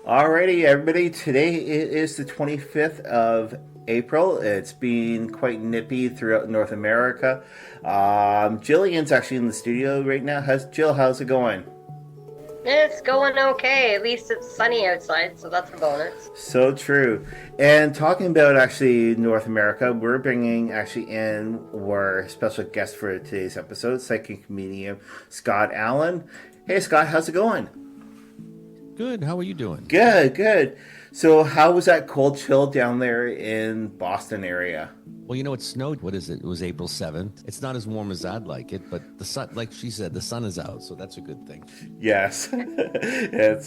Alrighty, everybody. Today it is the 25th of April. It's been quite nippy throughout North America. Jillian's actually in the studio right now. How's it going? It's going okay. At least it's sunny outside, so that's a bonus. So true. And talking about actually North America, we're bringing actually in our special guest for today's episode, psychic medium Scott Allan. Hey, Scott, how's it going? Good. How are you doing? Good, good. So, how was that cold chill down there in Boston area? Well, it snowed. What is it? It was April 7th. It's not as warm as I'd like it, but the sun, like she said, the sun is out, so that's a good thing. Yes, yeah.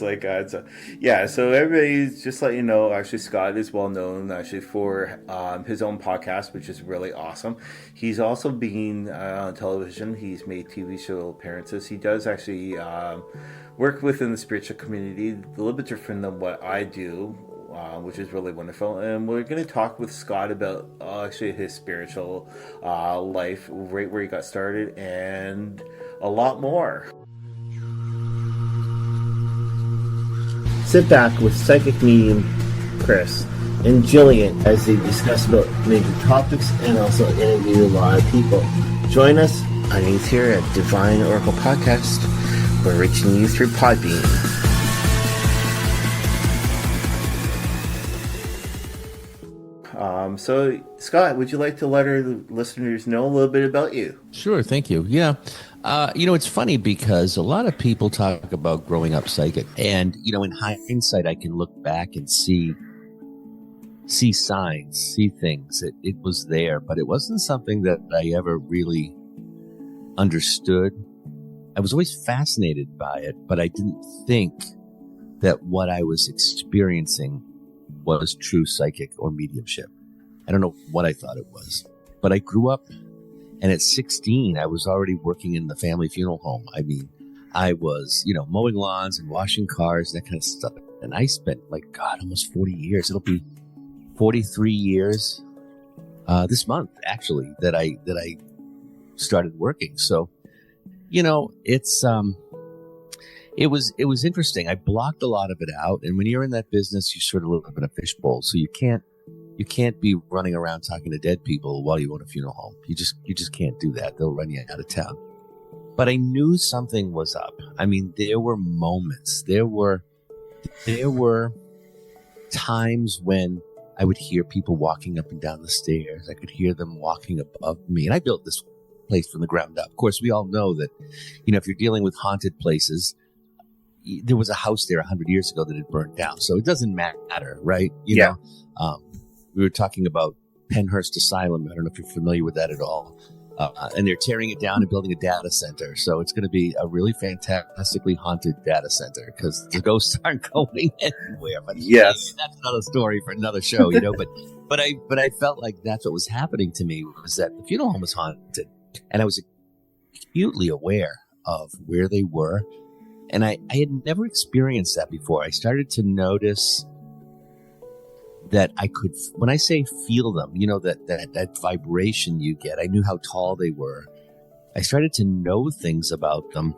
So everybody's just let you know. Actually, Scott is well known actually for his own podcast, which is really awesome. He's also been on television. He's made TV show appearances. He does actually work within the spiritual community, a little bit different than what I do. Which is really wonderful. And we're going to talk with Scott about actually his spiritual life, right where he got started, and a lot more. Sit back with psychic medium Chris and Jillian as they discuss about major topics and also interview a lot of people. Join us on here at Divine Oracle Podcast. We're reaching you through Podbean. So, Scott, would you like to let our listeners know a little bit about you? Sure. Thank you. Yeah. It's funny because a lot of people talk about growing up psychic. And, in hindsight, I can look back and see signs, see things. It was there, but it wasn't something that I ever really understood. I was always fascinated by it, but I didn't think that what I was experiencing was true psychic or mediumship. I don't know what I thought it was, but I grew up, and at 16, I was already working in the family funeral home. I mean, I was, mowing lawns and washing cars, that kind of stuff. And I spent, almost 40 years. It'll be 43 years this month, actually, that I started working. So, it was interesting. I blocked a lot of it out, and when you're in that business, you sort of live in a fishbowl, so you can't be running around talking to dead people while you own a funeral home. You just can't do that. They'll run you out of town. But I knew something was up. I mean, there were moments. There were times when I would hear people walking up and down the stairs. I could hear them walking above me. And I built this place from the ground up. Of course, we all know that, if you're dealing with haunted places, there was a house there 100 years ago that had burned down. So it doesn't matter, right? You know, we were talking about Penhurst Asylum. I don't know if you're familiar with that at all. And they're tearing it down and building a data center. So it's going to be a really fantastically haunted data center because the ghosts aren't going anywhere. But yes, that's another story for another show, But I felt like that's what was happening to me, was that the funeral home was haunted, and I was acutely aware of where they were. And I had never experienced that before. I started to notice that I could, when I say feel them, that vibration you get. I knew how tall they were. I started to know things about them,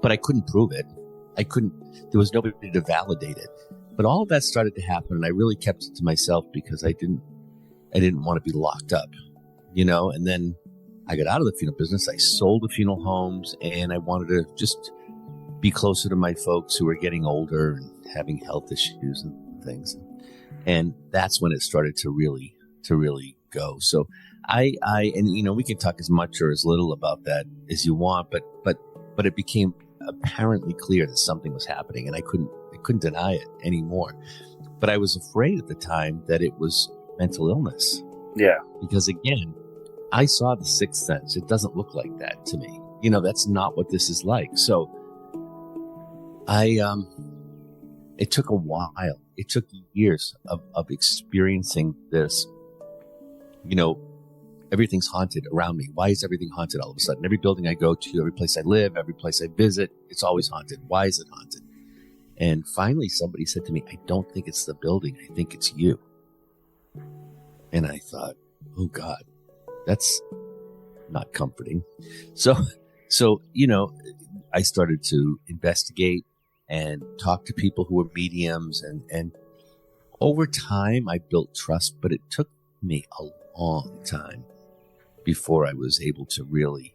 but I couldn't prove it. There was nobody to validate it. But all of that started to happen, and I really kept it to myself because I didn't want to be locked up, and then I got out of the funeral business. I sold the funeral homes, and I wanted to just be closer to my folks who were getting older and having health issues and things. And that's when it started to really go. So I we can talk as much or as little about that as you want, but it became apparently clear that something was happening, and I couldn't deny it anymore. But I was afraid at the time that it was mental illness. Yeah. Because again, I saw the sixth sense. It doesn't look like that to me. That's not what this is like. So it took a while. It took years of experiencing this. Everything's haunted around me. Why is everything haunted all of a sudden? Every building I go to, every place I live, every place I visit, it's always haunted. Why is it haunted? And finally, somebody said to me, I don't think it's the building. I think it's you. And I thought, oh God, that's not comforting. So, I started to investigate. and talk to people who were mediums. And over time, I built trust, but it took me a long time before I was able to really,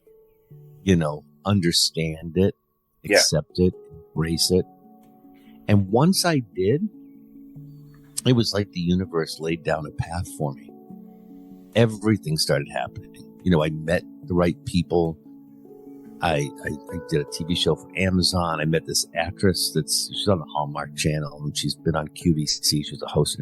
understand it, accept it, embrace it. And once I did, it was like the universe laid down a path for me. Everything started happening. I met the right people. I did a TV show for Amazon. I met this actress she's on the Hallmark Channel, and she's been on QVC. She's a host.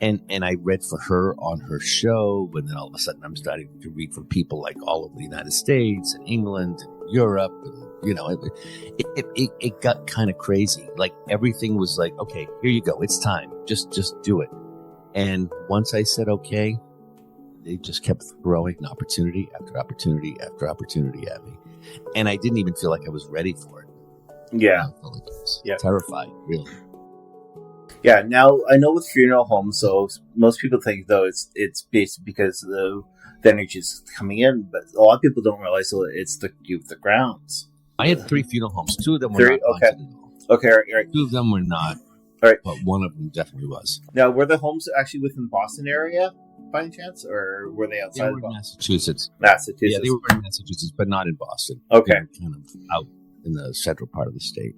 And I read for her on her show, and then all of a sudden I'm starting to read for people like all over the United States and England and Europe. And, it got kind of crazy. Like everything was like, okay, here you go. It's time. Just do it. And once I said, okay, they just kept throwing opportunity after opportunity after opportunity at me. And I didn't even feel like I was ready for it. Yeah. I felt like I was terrified, really. Yeah, now I know with funeral homes, so most people think though it's based because the energy is coming in, but a lot of people don't realize it's the grounds. I had 3 funeral homes. 2 of them were not haunted at all. Okay, all right. 2 of them were not. All right, but one of them definitely was. Now, were the homes actually within the Boston area by any chance, or were they outside? They were in Massachusetts. Massachusetts. Yeah, they were in Massachusetts, but not in Boston. Okay, kind of out in the central part of the state.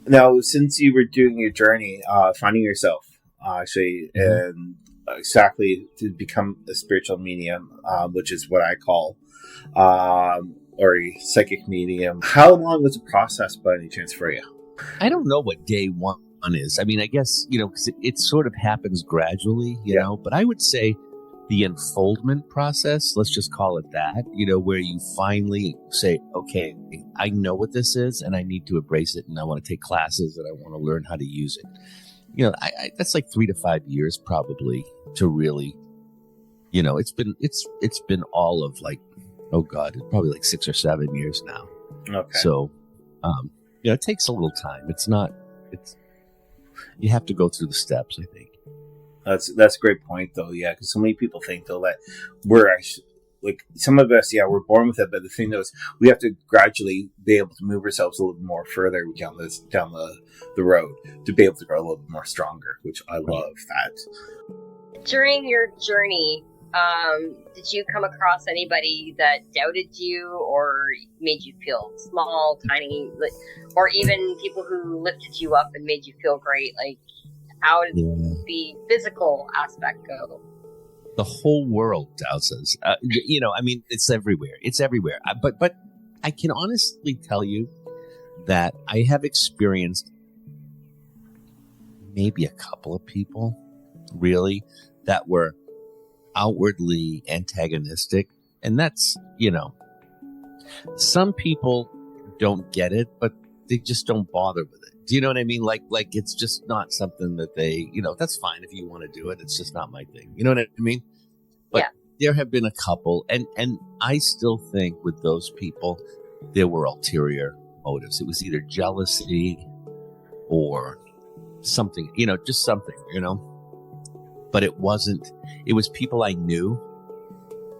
Now, since you were doing your journey, finding yourself, actually, and exactly to become a spiritual medium, which is what I call, or a psychic medium, how long was the process by any chance for you? I don't know what day one is. I mean, I guess, because it sort of happens gradually, you know, but I would say the unfoldment process, let's just call it that, where you finally say, okay, I know what this is and I need to embrace it, and I want to take classes and I want to learn how to use it. That's like 3 to 5 years probably to really, it's been all of like, oh God, it's probably like 6 or 7 years now. Okay. So, it takes a little time. You have to go through the steps, I think. That's a great point, though. Yeah, because so many people think though that we're actually, like, some of us, we're born with it, but the thing though is we have to gradually be able to move ourselves a little more further down the road to be able to grow a little bit more stronger, which I love that. During your journey, did you come across anybody that doubted you or made you feel small, tiny, or even people who lifted you up and made you feel great? Like, how did the physical aspect go? The whole world doubts us. It's everywhere. It's everywhere. But I can honestly tell you that I have experienced maybe a couple of people really that were outwardly antagonistic. And that's, some people don't get it, but they just don't bother with it. Do you know what I mean? Like it's just not something that they, that's fine if you want to do it. It's just not my thing. You know what I mean? But there have been a couple, and I still think with those people, there were ulterior motives. It was either jealousy or something, just something, but it wasn't, it was people I knew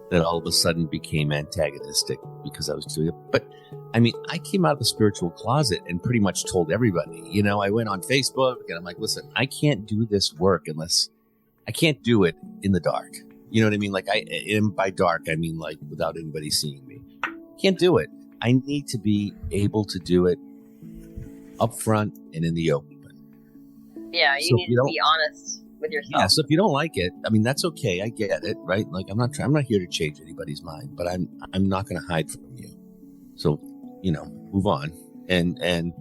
that all of a sudden became antagonistic because I was doing it. But I mean, I came out of the spiritual closet and pretty much told everybody, I went on Facebook and I'm like, listen, I can't do this work unless I can't do it in the dark. You know what I mean? Like and by dark, I mean like without anybody seeing me. Can't do it. I need to be able to do it up front and in the open. Yeah, you need to be honest with yourself. Yeah, so if you don't like it, I mean, that's okay. I get it, right? Like I'm not here to change anybody's mind, but I'm not going to hide from you. So, move on. And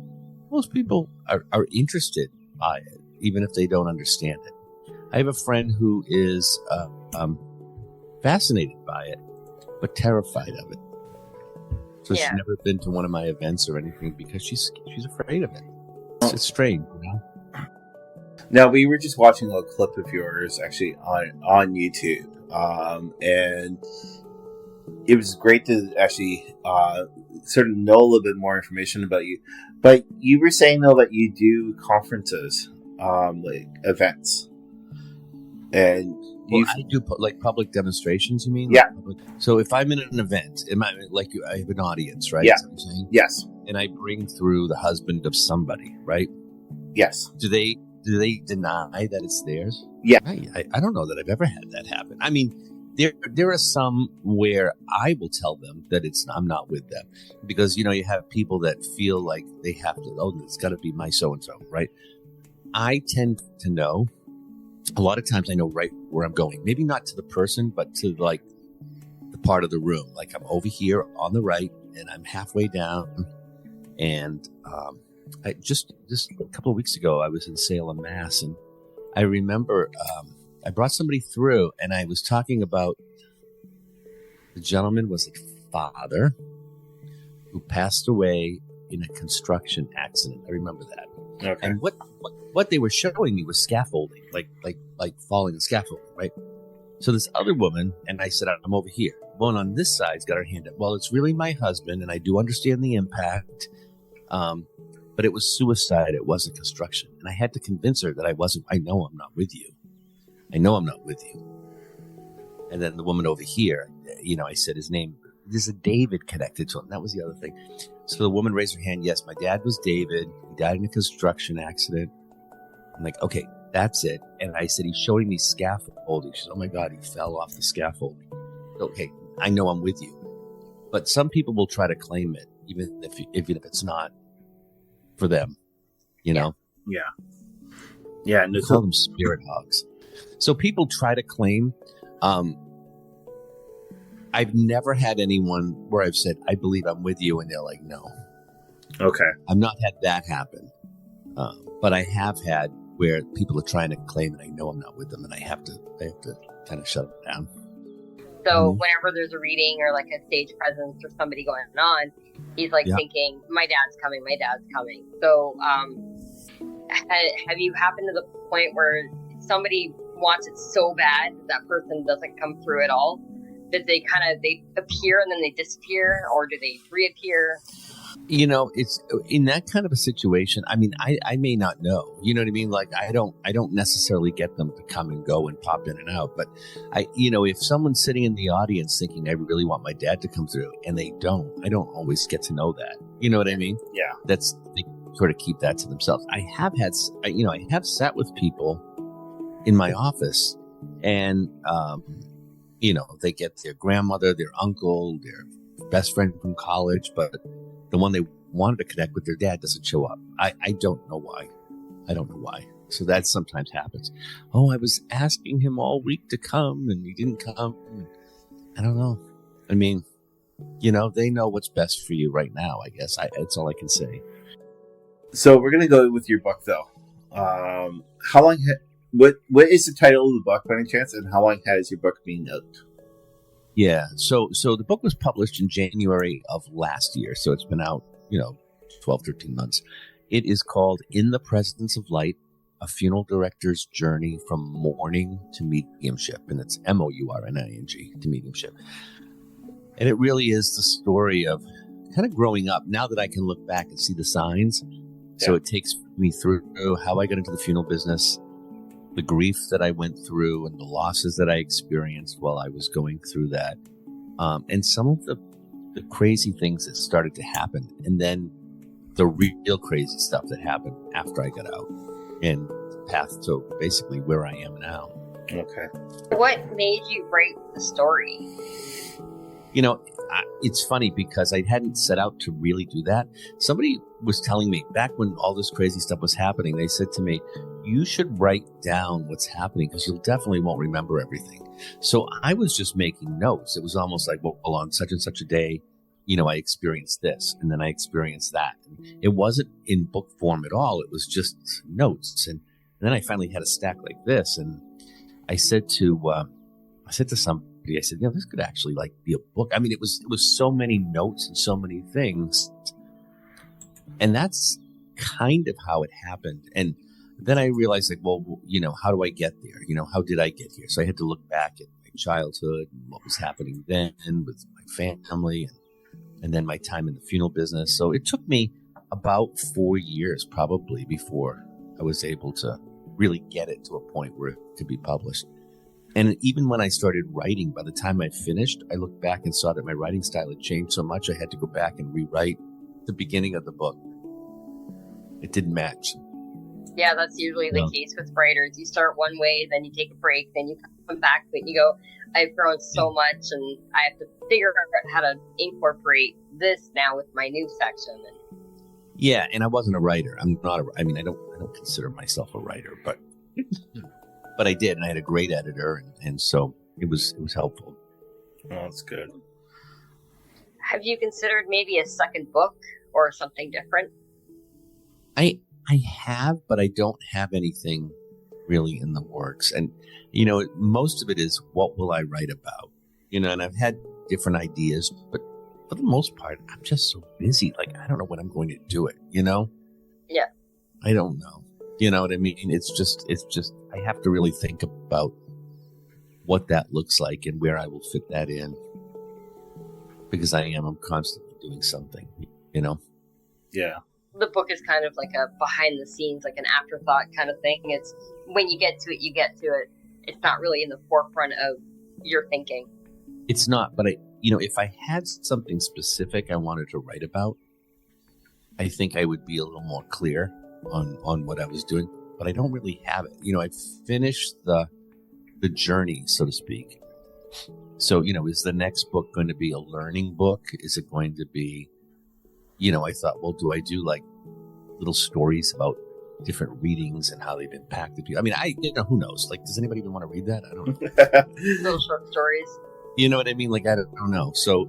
most people are interested by it, even if they don't understand it. I have a friend who is fascinated by it, but terrified of it. So she's never been to one of my events or anything because she's afraid of it. It's strange, Now, we were just watching a clip of yours actually on YouTube, and it was great to actually sort of know a little bit more information about you. But you were saying though that you do conferences, like events, and I do like public demonstrations. You mean? Yeah. So if I'm in an event, I have an audience, right? Yeah. Is that what you're saying? Yes. And I bring through the husband of somebody, right? Yes. Do they deny that it's theirs? Yeah. I don't know that I've ever had that happen. I mean, there are some where I will tell them that I'm not with them, because you have people that feel like they have to. Oh, it's got to be my so and so, right? I tend to know. A lot of times, I know right where I'm going. Maybe not to the person, but to like the part of the room. Like I'm over here on the right, and I'm halfway down. And I just a couple of weeks ago, I was in Salem, Mass, and I remember. I brought somebody through, and I was talking about the gentleman was a father who passed away in a construction accident. I remember that. Okay. And what they were showing me was scaffolding, like falling on scaffolding, right? So this other woman, and I said, I'm over here. One on this side's got her hand up. Well, it's really my husband, and I do understand the impact. But it was suicide. It wasn't construction. And I had to convince her that I know I'm not with you. I know I'm not with you. And then the woman over here, I said his name. There's a David connected to him. That was the other thing. So the woman raised her hand. Yes, my dad was David. He died in a construction accident. I'm like, okay, that's it. And I said, he's showing me scaffolding. She said, oh my God, he fell off the scaffolding. Okay, I know I'm with you. But some people will try to claim it, even if it's not for them, know? Yeah. Yeah. We call them spirit hogs. So people try to claim. I've never had anyone where I've said, I believe I'm with you, and they're like, no. Okay. I've not had that happen. But I have had where people are trying to claim that I know I'm not with them, and I have to kind of shut it down. So whenever there's a reading or like a stage presence or somebody going on, he's like thinking, my dad's coming. So have you happened to the point where somebody wants it so bad that person doesn't come through at all? That they appear and then they disappear, or do they reappear? It's in that kind of a situation. I mean, I may not know, you know what I mean? Like, I don't necessarily get them to come and go and pop in and out. But if someone's sitting in the audience thinking, I really want my dad to come through, and I don't always get to know that. You know what I mean? Yeah. They sort of keep that to themselves. I have sat with people in my office, and, they get their grandmother, their uncle, their best friend from college, but the one they wanted to connect with, their dad, doesn't show up. I don't know why. So that sometimes happens. Oh, I was asking him all week to come, and he didn't come. I don't know. I mean, they know what's best for you right now, I guess. That's all I can say. So we're going to go with your book, though. How long... What is the title of the book, by any chance, and how long has your book been out? Yeah, so the book was published in January of last year, so it's been out, 12, 13 months. It is called In the Presence of Light, A Funeral Director's Journey from Mourning to Mediumship, and it's MOURNING to mediumship. And it really is the story of kind of growing up, now that I can look back and see the signs. Yeah. So it takes me through how I got into the funeral business, the grief that I went through, and the losses that I experienced while I was going through that. And some of the crazy things that started to happen. And then the real crazy stuff that happened after I got out. And the path to basically where I am now. Okay. What made you write the story? It's funny because I hadn't set out to really do that. Somebody was telling me back when all this crazy stuff was happening, they said to me, you should write down what's happening because you'll definitely won't remember everything. So I was just making notes. It was almost like, well, on such and such a day, I experienced this and then I experienced that. It wasn't in book form at all. It was just notes. And then I finally had a stack like this. And I said to somebody, I said, this could actually be a book. I mean, it was so many notes and so many things. And that's kind of how it happened. And then I realized how do I get there? How did I get here? So I had to look back at my childhood and what was happening then with my family and then my time in the funeral business. So it took me about 4 years probably before I was able to really get it to a point where it could be published. And even when I started writing, by the time I finished, I looked back and saw that my writing style had changed so much I had to go back and rewrite the beginning of the book. It didn't match. Yeah, that's usually the Yeah. case with writers. You start one way, then you take a break, then you come back to it and you go, I've grown so much and I have to figure out how to incorporate this now with my new section. And Yeah, and I wasn't a writer. I'm not. I mean, I don't consider myself a writer, but I did, and I had a great editor, and so it was helpful. Oh, that's good. have you considered maybe a second book or something different? I have, but I don't have anything really in the works. And, you know, most of it is what will I write about? You know, and I've had different ideas, but for the most part, I'm just so busy. Like, I don't know when I'm going to do it, you know? Yeah. I don't know. You know what I mean? It's just, I have to really think about what that looks like and where I will fit that in. Because I'm constantly doing something, you know? Yeah. The book is kind of like a behind the scenes, like an afterthought kind of thing. It's when you get to it, you get to it. It's not really in the forefront of your thinking. It's not, but if I had something specific I wanted to write about, I think I would be a little more clear on what I was doing, but I don't really have it. You know, I finished the journey, so to speak. So, you know, is the next book going to be a learning book? Is it going to be, you know, I thought, well, do I do like little stories about different readings and how they've impacted people? I mean, who knows? Like, does anybody even want to read that? I don't know. Little short stories. You know what I mean? Like, I don't know. So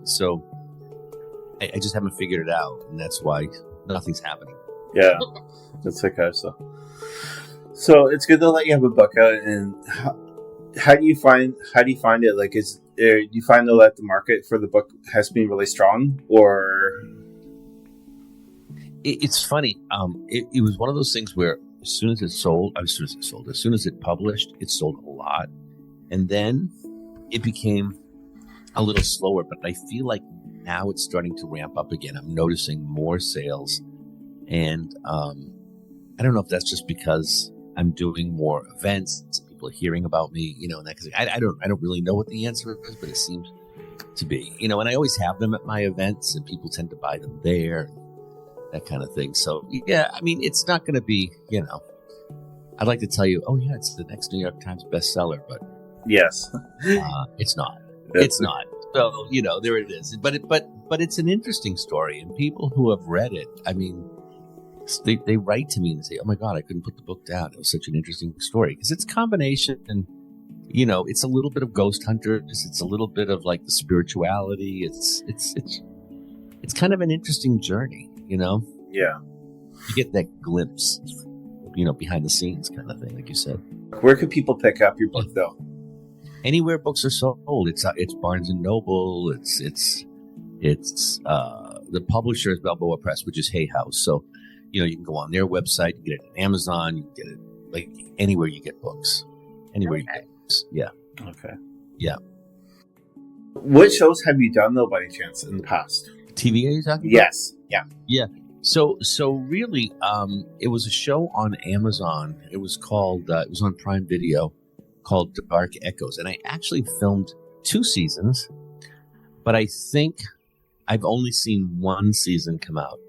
I just haven't figured it out, and that's why nothing's happening. Yeah, that's okay. So it's good to let you have a book out. And how do you find it? Like, do you find that the market for the book has been really strong, or? It's funny. It was one of those things where as soon as it published, it sold a lot, and then it became a little slower. But I feel like now it's starting to ramp up again. I'm noticing more sales, and I don't know if that's just because I'm doing more events, people are hearing about me, you know, and that. Cause I don't really know what the answer is, but it seems to be, you know. And I always have them at my events, and people tend to buy them there. That kind of thing. So, yeah, I mean, it's not going to be, you know, I'd like to tell you, oh, yeah, it's the next New York Times bestseller, but yes, it's not. It's not. So, you know, there it is. But it's an interesting story. And people who have read it, I mean, they write to me and say, oh, my God, I couldn't put the book down. It was such an interesting story. Because it's a combination, and, you know, it's a little bit of Ghost Hunters. It's a little bit of, like, the spirituality. It's kind of an interesting journey. You know? Yeah. You get that glimpse, you know, behind the scenes kind of thing, like you said. Where could people pick up your book, though? Anywhere books are sold. It's Barnes and Noble. It's the publisher is Balboa Press, which is Hay House. So, you know, you can go on their website, you get it on Amazon, you can get it like anywhere you get books. Anywhere you get books. Yeah. Okay. Yeah. What shows have you done, though, by any chance, in the past? TV, are you talking about? Yes. Yeah. Yeah. So really, it was a show on Amazon. It was called, it was on Prime Video, called Dark Echoes. And I actually filmed 2 seasons, but I think I've only seen 1 season come out.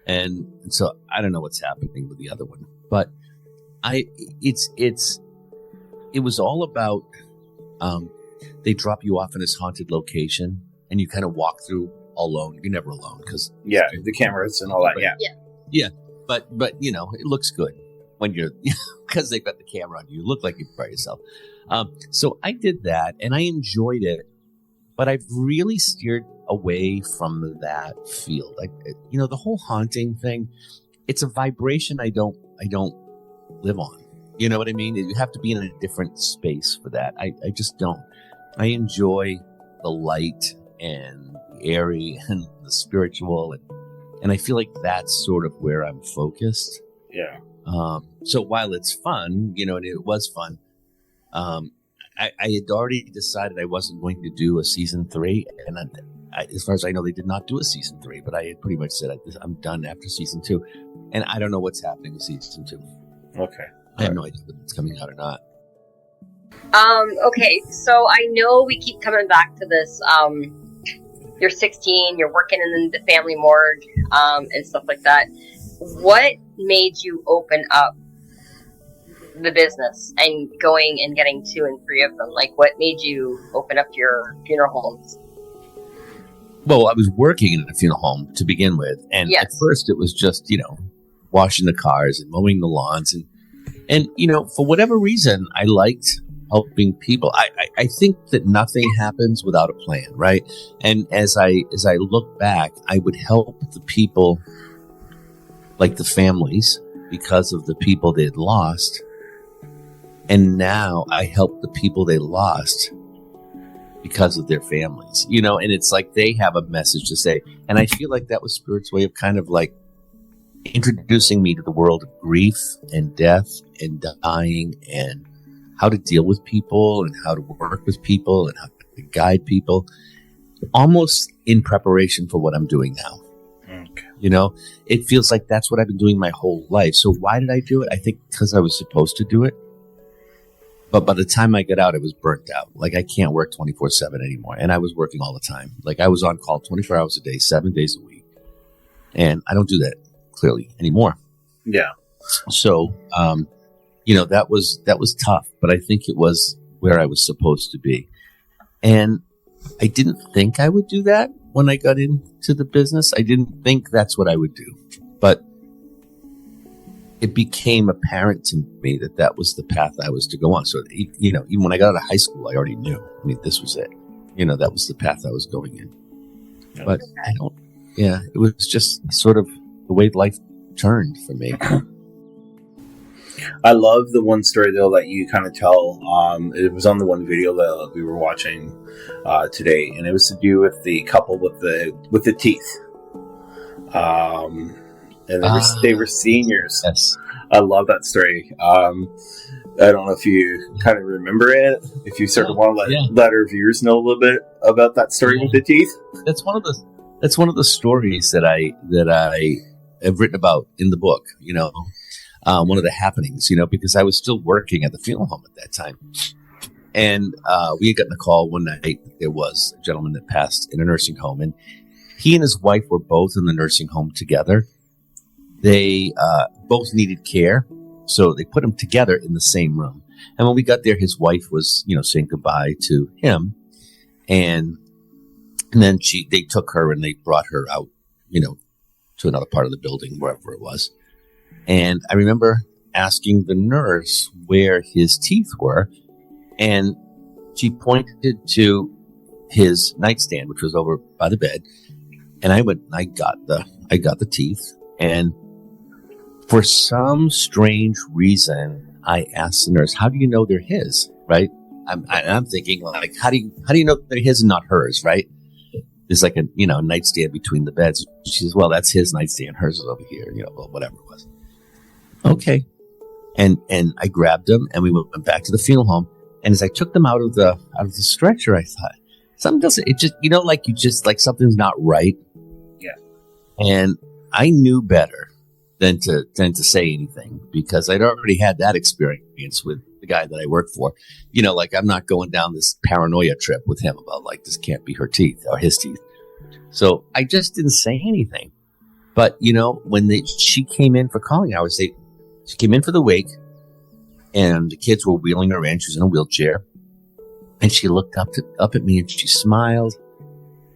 And so I don't know what's happening with the other one, but it was all about, they drop you off in this haunted location and you kind of walk through alone. You're never alone because the cameras and all that. Yeah. But you know, it looks good when you're because they've got the camera on you. You look like you're by yourself. So I did that and I enjoyed it, but I've really steered away from that field. Like, you know, the whole haunting thing, it's a vibration I don't live on. You know what I mean? You have to be in a different space for that. I just don't. I enjoy the light and the airy and the spiritual, and I feel like that's sort of where I'm focused. Yeah. So while it's fun, you know, and it was fun, I had already decided I wasn't going to do a season 3, and as far as I know, they did not do a season 3. But I had pretty much said I'm done after season 2, and I don't know what's happening with season 2. Okay. I have no idea if it's coming out or not. Okay, so I know we keep coming back to this. You're 16, you're working in the family morgue, and stuff like that. What made you open up the business and going and getting 2 and 3 of them? Like, what made you open up your funeral homes? Well, I was working in a funeral home to begin with. And Yes. at first it was just, washing the cars and mowing the lawns. And for whatever reason, I liked helping people. I think that nothing happens without a plan, right? And as I look back, I would help the people, like the families, because of the people they'd lost. And now I help the people they lost because of their families, and it's like they have a message to say. And I feel like that was Spirit's way of kind of like introducing me to the world of grief and death and dying and how to deal with people and how to work with people and how to guide people, almost in preparation for what I'm doing now. Okay. It feels like that's what I've been doing my whole life. So why did I do it? I think because I was supposed to do it. But by the time I got out, it was burnt out. Like, I can't work 24/7 anymore. And I was working all the time. Like, I was on call 24 hours a day, 7 days a week. And I don't do that clearly anymore. Yeah. So, that was tough, but I think it was where I was supposed to be. And I didn't think I would do that when I got into the business. I didn't think that's what I would do, but it became apparent to me that that was the path I was to go on. So, even when I got out of high school, I already knew. I mean, this was it. That was the path I was going in. But it was just sort of the way life turned for me. I love the one story though that you kind of tell. It was on the one video that we were watching today, and it was to do with the couple with the teeth. And they were seniors. Yes. I love that story. I don't know if you kind of remember it. If you sort of want to let our viewers know a little bit about that story with the teeth. That's one of the stories that I have written about in the book. One of the happenings. Because I was still working at the funeral home at that time, and we had gotten a call one night that there was a gentleman that passed in a nursing home, and he and his wife were both in the nursing home together. They both needed care, so they put them together in the same room. And when we got there, his wife was, saying goodbye to him, and then they took her and they brought her out, to another part of the building, wherever it was. And I remember asking the nurse where his teeth were, and she pointed to his nightstand, which was over by the bed. And I went, I got the teeth, and for some strange reason, I asked the nurse, "How do you know they're his?" Right? I'm thinking, like, how do you know they're his and not hers? Right? There's like a nightstand between the beds. She says, "Well, that's his nightstand. Hers is over here." Whatever it was. Okay, and I grabbed them, and we went back to the funeral home. And as I took them out of the stretcher, I thought, something doesn't. It just like something's not right. Yeah. And I knew better than to say anything, because I'd already had that experience with the guy that I worked for. Like, I'm not going down this paranoia trip with him about, like, this can't be her teeth or his teeth. So I just didn't say anything. But, when she came in for calling hours, she came in for the wake, and the kids were wheeling her in. She was in a wheelchair, and she looked up at me, and she smiled.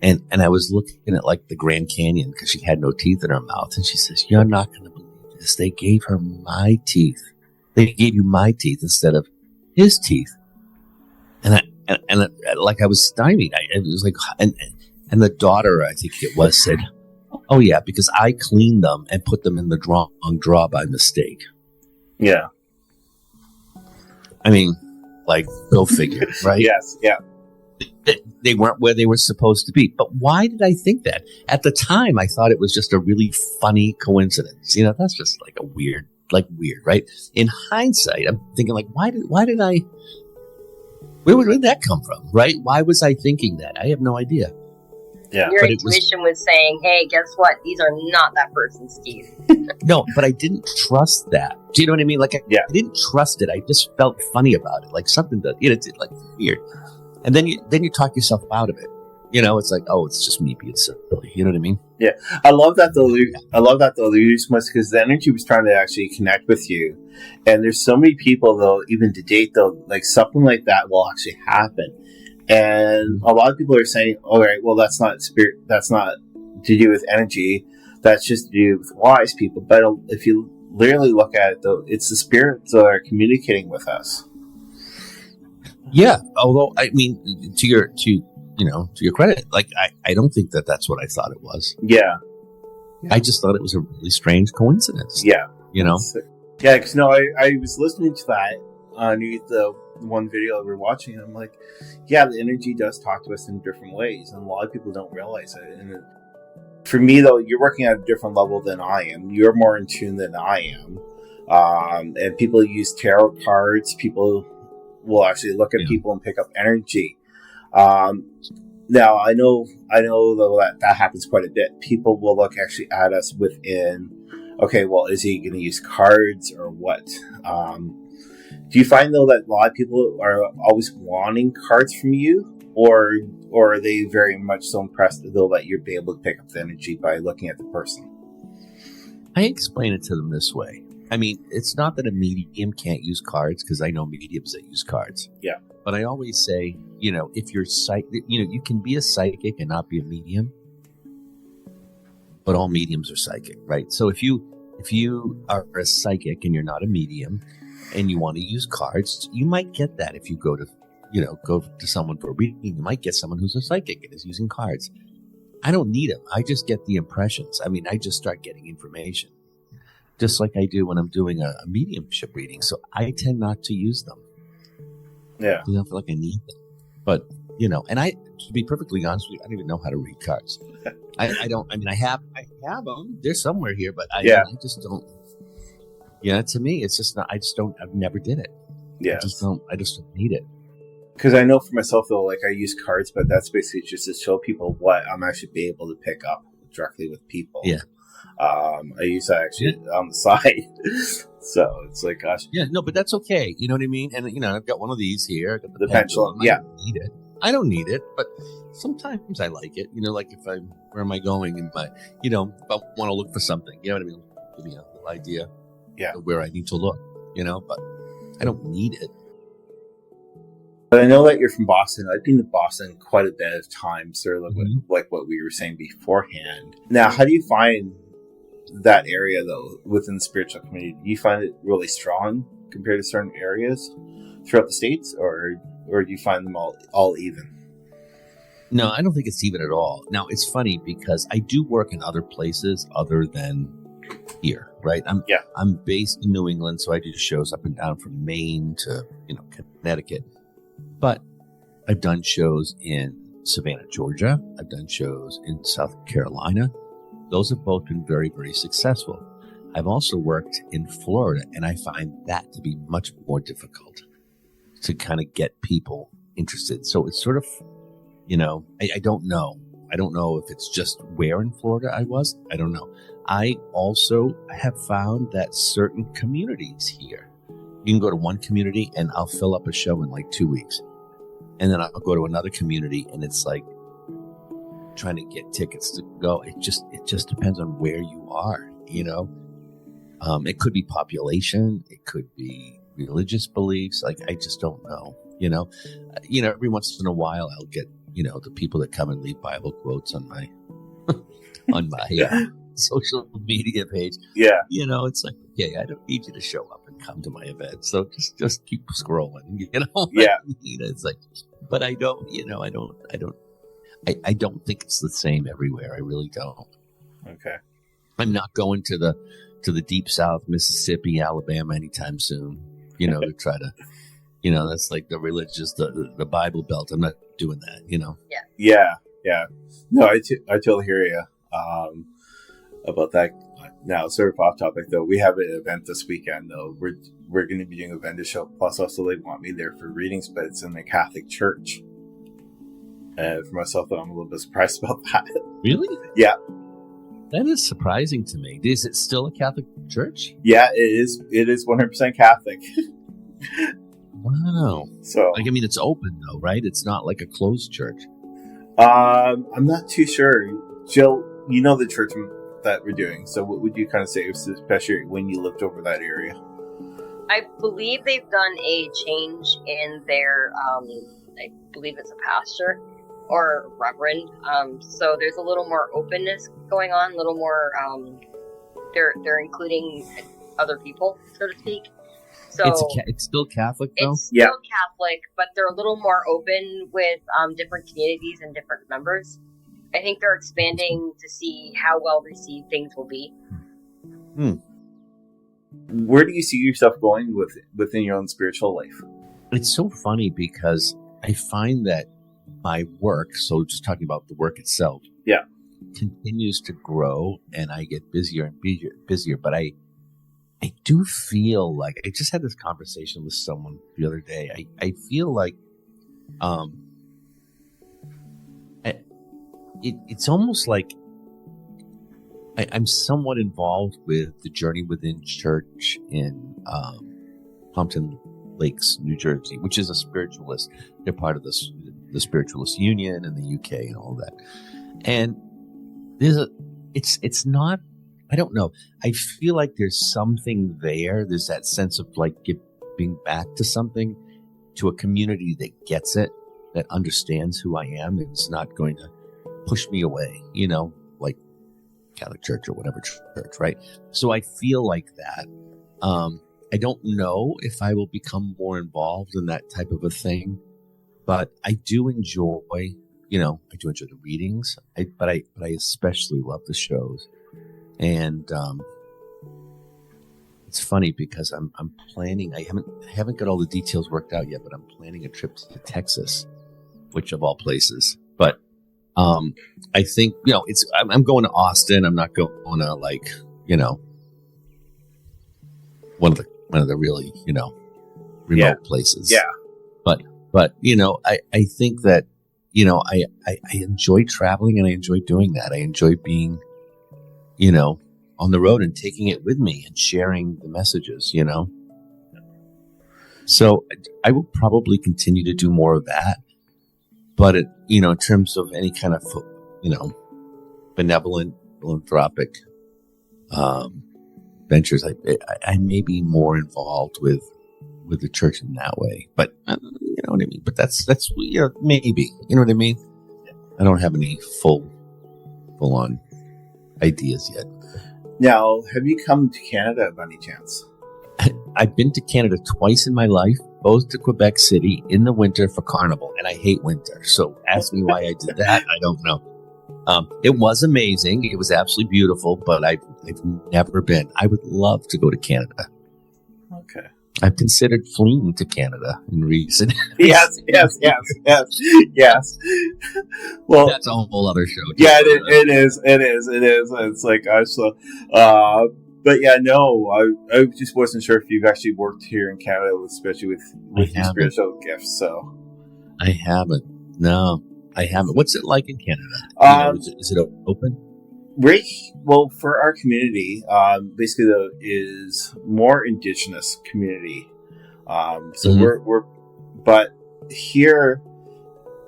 And I was looking at, like, the Grand Canyon, because she had no teeth in her mouth. And she says, "You're not going to believe this. They gave her my teeth. They gave you my teeth instead of his teeth." And I was stymied. It was like, and the daughter, I think it was, said, "Oh yeah, because I cleaned them and put them in the wrong drawer by mistake." Yeah. I mean, like, go figure, right? Yes. Yeah. They weren't where they were supposed to be. But why did I think that? At the time, I thought it was just a really funny coincidence. That's just like weird, right? In hindsight, I'm thinking, like, where did that come from, right? Why was I thinking that? I have no idea. Yeah. Your intuition was saying, "Hey, guess what? These are not that person's teeth." No, but I didn't trust that. Do you know what I mean? Like, I didn't trust it. I just felt funny about it, like something that it's like weird. And then you talk yourself out of it. It's like, oh, it's just me being silly. You know what I mean? Yeah, I love that though. I love that though. Because the energy was trying to actually connect with you, and there's so many people though, even to date though, like something like that will actually happen, and a lot of people are saying, "All right, well, that's not spirit. That's not to do with energy. That's just to do with wise people." But if you literally look at it though, it's the spirits that are communicating with us. Yeah. Although, I mean, to your credit, like, I don't think that that's what I thought it was. Yeah. I just thought it was a really strange coincidence. Yeah. Yeah, because I was listening to that underneath the one video we were watching, and I'm like, yeah, the energy does talk to us in different ways, and a lot of people don't realize it. And for me, though, you're working at a different level than I am. You're more in tune than I am. And people use tarot cards. People will actually look at people and pick up energy. Now I know though that happens quite a bit. People will look actually at us within, okay, well, is he going to use cards or what? Do you find though that a lot of people are always wanting cards from you, or are they very much so impressed though that you're able to pick up the energy by looking at the person? I explain it to them this way. I mean, it's not that a medium can't use cards, because I know mediums that use cards. Yeah. But I always say, if you're psychic, you can be a psychic and not be a medium, but all mediums are psychic, right? So if you are a psychic and you're not a medium and you want to use cards, you might get that if you go to someone for a reading. You might get someone who's a psychic and is using cards. I don't need them. I just get the impressions. I mean, I just start getting information, just like I do when I'm doing a mediumship reading. So I tend not to use them. Yeah. I don't feel like I need them. But, and to be perfectly honest with you, I don't even know how to read cards. I don't, I mean, I have them. They're somewhere here, but I just don't. Yeah, to me, it's just not, I've never did it. Yeah. I just don't need it. Because I know for myself, though, like I use cards, but that's basically just to show people what I'm actually be able to pick up directly with people. Yeah. I use that actually on the side. So it's like, gosh. Yeah, no, but that's okay. You know what I mean? And, I've got one of these here. I've got the pendulum. Yeah. I don't need it, but sometimes I like it. Like where am I going? And if I want to look for something, you know what I mean? Give me a little idea of where I need to look, but I don't need it. But I know that you're from Boston. I've been to Boston quite a bit of times, sort of like what we were saying beforehand. Now, how do you find that area, though, within the spiritual community? Do you find it really strong compared to certain areas throughout the States, or do you find them all even? No, I don't think it's even at all. Now, it's funny because I do work in other places other than here, right? I'm based in New England, so I do shows up and down from Maine to, Connecticut. But I've done shows in Savannah, Georgia. I've done shows in South Carolina. Those have both been very, very successful. I've also worked in Florida, and I find that to be much more difficult to kind of get people interested. So it's sort of, I don't know. I don't know if it's just where in Florida I was. I don't know. I also have found that certain communities here, you can go to one community and I'll fill up a show in like 2 weeks. And then I'll go to another community and it's like trying to get tickets to go. It just depends on where you are, It could be population. It could be religious beliefs. Like, I just don't know, every once in a while I'll get, the people that come and leave Bible quotes on my, on my social media page. Yeah. It's like, okay, I don't need you to show up and come to my event. So just keep scrolling, Yeah. It's like, but I don't, I don't think it's the same everywhere. I really don't. Okay. I'm not going to the deep South, Mississippi, Alabama anytime soon, to try to, that's like the religious, the Bible Belt. I'm not doing that, Yeah. No, I totally hear you about that. Now, sort of off topic though, we have an event this weekend though. We're going to be doing a vendor show. Plus, also they want me there for readings, but it's in the Catholic Church. And for myself, I'm a little bit surprised about that. Really? Yeah. That is surprising to me. Is it still a Catholic church? Yeah, it is. It is 100% Catholic. Wow. So, it's open though, right? It's not like a closed church. I'm not too sure. Jill, you know the church that we're doing, so what would you kind of say, especially when you lived over that area? I believe they've done a change in their, I believe it's a pastor or reverend. So there's a little more openness going on, a little more, they're including other people, so to speak. So it's still Catholic, though? It's still Catholic, but they're a little more open with different communities and different members. I think they're expanding to see how well received things will be. Where do you see yourself going within your own spiritual life? It's so funny because I find that my work, so just talking about the work itself, continues to grow, and I get busier and busier. But I do feel like, I just had this conversation with someone the other day. I feel like it's almost like I'm somewhat involved with the Journey Within Church in Pompton Lakes, New Jersey, which is a spiritualist. They're part of the Spiritualist Union in the UK and all that. And it's not, I don't know. I feel like there's something there. There's that sense of like giving back to something, to a community that gets it, that understands who I am, and is not going to push me away, like Catholic Church or whatever church, right? So I feel like that. I don't know if I will become more involved in that type of a thing, but I do enjoy, the readings, but I especially love the shows. And it's funny because I'm planning. I haven't got all the details worked out yet, but I'm planning a trip to Texas, which of all places. But I think I'm going to Austin. I'm not going to one of the really remote places. Yeah. But I think that I enjoy traveling, and I enjoy doing that. I enjoy being on the road and taking it with me and sharing the messages, So I will probably continue to do more of that. But in terms of any kind of, benevolent, philanthropic ventures, I may be more involved with the church in that way. But you know what I mean. But that's maybe, you know what I mean. I don't have any full on ideas yet. Now, have you come to Canada by any chance? I've been to Canada twice in my life, both to Quebec City in the winter for Carnival, and I hate winter. So ask me why I did that. I don't know. It was amazing. It was absolutely beautiful, but I've never been. I would love to go to Canada. Okay. I've considered fleeing to Canada in recent. Yes. Well, that's a whole other show. Yeah, it is. It's like but yeah, no, I just wasn't sure if you've actually worked here in Canada, especially with your spiritual gifts. So I haven't. No, I haven't. What's it like in Canada? Is it open? Well, for our community, basically is more Indigenous community. So but here,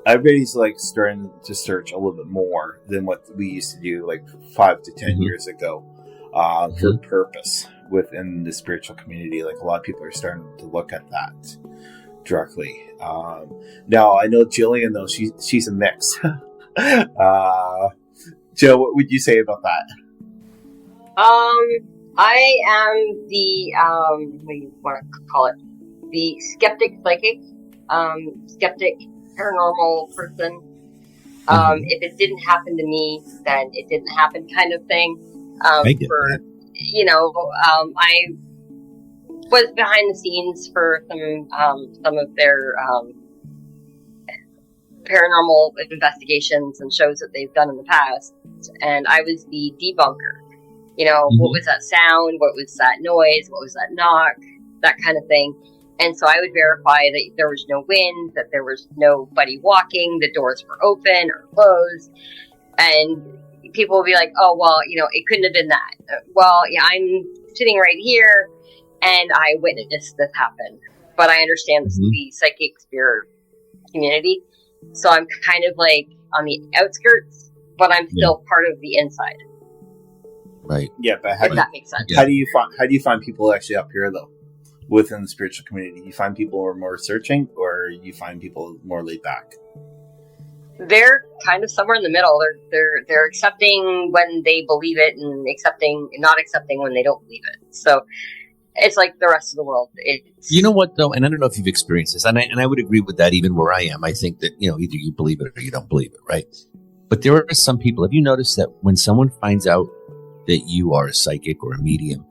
everybody's like starting to search a little bit more than what we used to do like 5 to 10 years ago, for purpose within the spiritual community. Like a lot of people are starting to look at that directly. Now I know Jillian, though, she's a mix. Joe, what would you say about that? I am the what do you want to call it? The skeptic psychic, skeptic paranormal person. If it didn't happen to me, then it didn't happen, kind of thing. I get that. I was behind the scenes for some of their paranormal investigations and shows that they've done in the past, and I was the debunker. What was that sound? What was that noise? What was that knock? That kind of thing. And so I would verify that there was no wind, that there was nobody walking, the doors were open or closed, and people would be like, oh, well, it couldn't have been that. Well, yeah, I'm sitting right here, and I witnessed this happen. But I understand the psychic spirit community. So I'm kind of like, on the outskirts, but I'm still part of the inside. Right. Yeah, but If that makes sense. how do you find people actually up here though, within the spiritual community? You find people who are more searching, or you find people more laid back? They're kind of somewhere in the middle. They're accepting when they believe it, and not accepting when they don't believe it. So it's like the rest of the world. You know what though, and I don't know if you've experienced this, and I would agree with that. Even where I am, I think that either you believe it or you don't believe it, right? But there are some people. Have you noticed that when someone finds out that you are a psychic or a medium,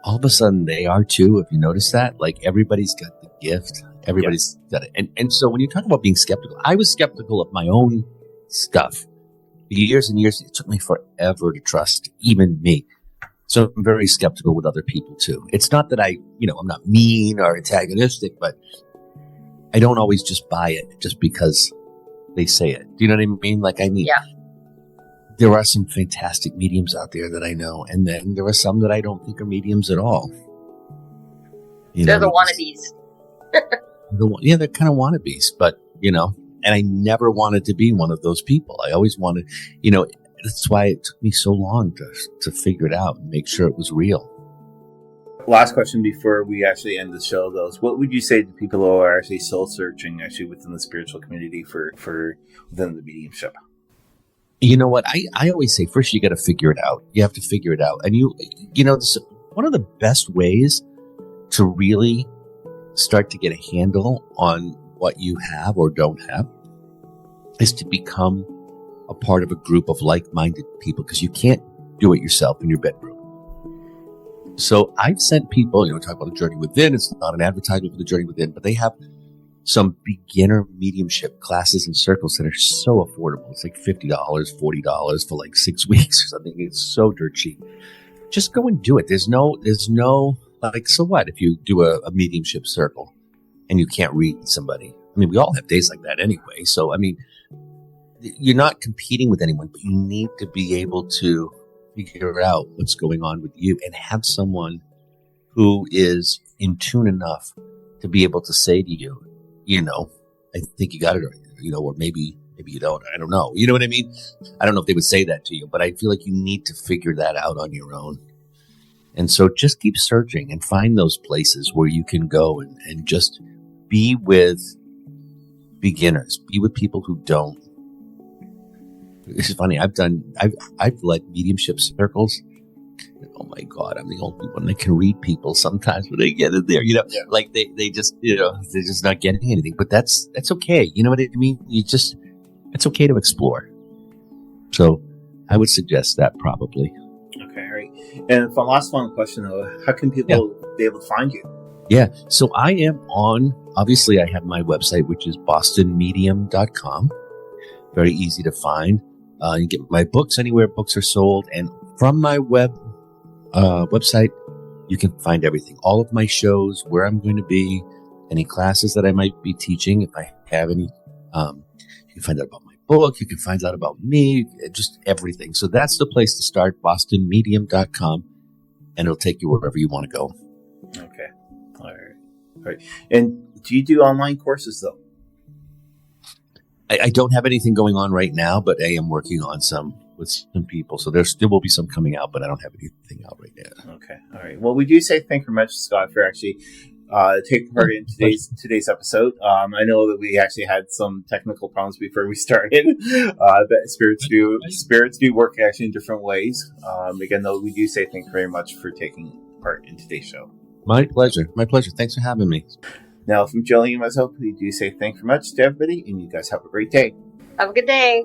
all of a sudden they are too? Have you noticed that? Like everybody's got the gift. Everybody's got it. And so when you talk about being skeptical, I was skeptical of my own stuff. For years and years, it took me forever to trust even me. So I'm very skeptical with other people too. It's not that I'm not mean or antagonistic, but I don't always just buy it just because they say it. Do you know what I mean? There are some fantastic mediums out there that I know, and then there are some that I don't think are mediums at all. They're the wannabes. They're kind of wannabes, but and I never wanted to be one of those people. I always wanted, that's why it took me so long to figure it out and make sure it was real. Last question before we actually end the show, though, is what would you say to people who are actually soul searching, actually within the spiritual community for within the mediumship? You know what? I always say, first you got to figure it out. You have to figure it out. And this, one of the best ways to really start to get a handle on what you have or don't have is to become a part of a group of like-minded people, because you can't do it yourself in your bedroom. So I've sent people, talk about the Journey Within. It's not an advertisement for the Journey Within, but they have some beginner mediumship classes and circles that are so affordable. It's like $50, $40 for like 6 weeks or something. It's so dirt cheap. Just go and do it. There's no, like, so what if you do a mediumship circle and you can't read somebody? I mean, we all have days like that anyway. So, I mean, you're not competing with anyone, but you need to be able to figure out what's going on with you and have someone who is in tune enough to be able to say to you, I think you got it, or maybe you don't. I don't know. You know what I mean? I don't know if they would say that to you, but I feel like you need to figure that out on your own. And so just keep searching and find those places where you can go and just be with beginners, be with people who don't. This is funny. I've led mediumship circles. Oh my God, I'm the only one that can read people sometimes when they get in there, like they just, they're just not getting anything, but that's okay. You know what I mean? It's okay to explore. So I would suggest that probably. Okay. All right. And for the last one question though, how can people be able to find you? Yeah. So I am obviously I have my website, which is bostonmedium.com. Very easy to find. You can get my books anywhere books are sold. And from my website, you can find everything. All of my shows, where I'm going to be, any classes that I might be teaching, if I have any. You can find out about my book. You can find out about me, just everything. So that's the place to start, bostonmedium.com, and it'll take you wherever you want to go. Okay. All right. And do you do online courses, though? I don't have anything going on right now, but I am working on some with some people. So there will be some coming out, but I don't have anything out right now. Okay. All right. Well, we do say thank you very much, Scott, for actually taking part in today's episode. I know that we actually had some technical problems before we started. But spirits do work actually in different ways. Again, though, we do say thank you very much for taking part in today's show. My pleasure. My pleasure. Thanks for having me. Now, from Jillian and myself, we do say thank you very much to everybody, and you guys have a great day. Have a good day.